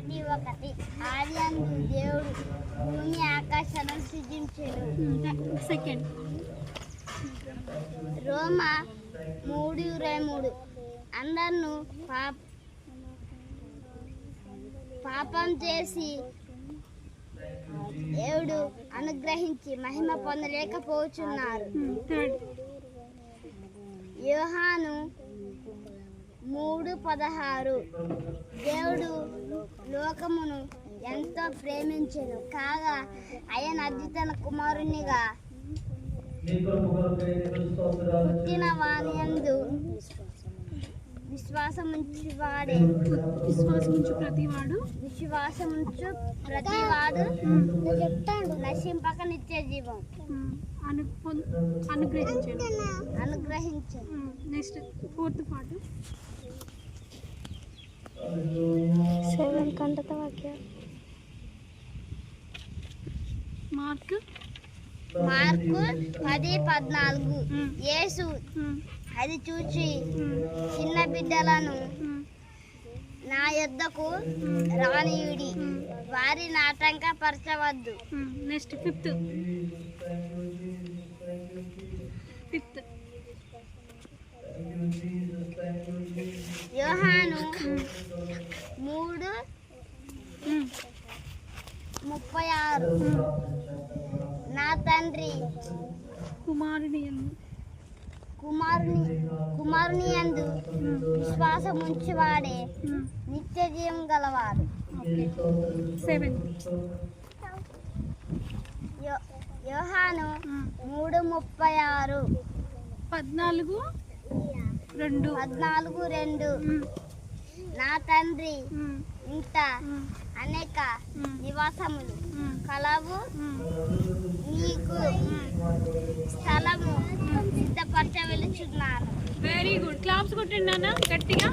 ఒకటి ఒకటి ఆది అందు దేవుడు భూమి ఆకాశాలను సృజించెను. సెకండ్ రోమా 3:23 అందరిను పాపం చేసి దేవుడు అనుగ్రహించి మహిమ పొందలేకపోతున్నారు. థర్డ్ యోహాను 3:16 దేవుడు లోకమును ఎంతో ప్రేమించెను కాగా ఆయన అద్వితీయ కుమారునిగా పుట్టిన వాని యందు విశ్వాసముంచు ప్రతివాడు నశింపక నిత్య జీవం అనుగ్రహించు. నెక్స్ట్ ఫోర్త్ పార్ట్ 7 కంటత వాక్యం మార్క్ 10:14 యేసు అది చూచి చిన్న బిడ్డలను నా యొద్దకు రానియుడి వారిని ఆటంకపరచవద్దు. నెక్స్ట్ ఫిఫ్త్ యోహాను 3:36 నా తండ్రి కుమారుని యందు విశ్వాసముంచువాడే నిత్య జీవం గలవాడు. యోహాను 3:36 14:2 నా తండ్రి ఇంత అనేక నివాసములు కలవు నీకు స్థలము సిద్ధపరచవెలుచున్నాను. Very good. క్లాప్స్ కొట్టండి నాన్న గట్టిగా.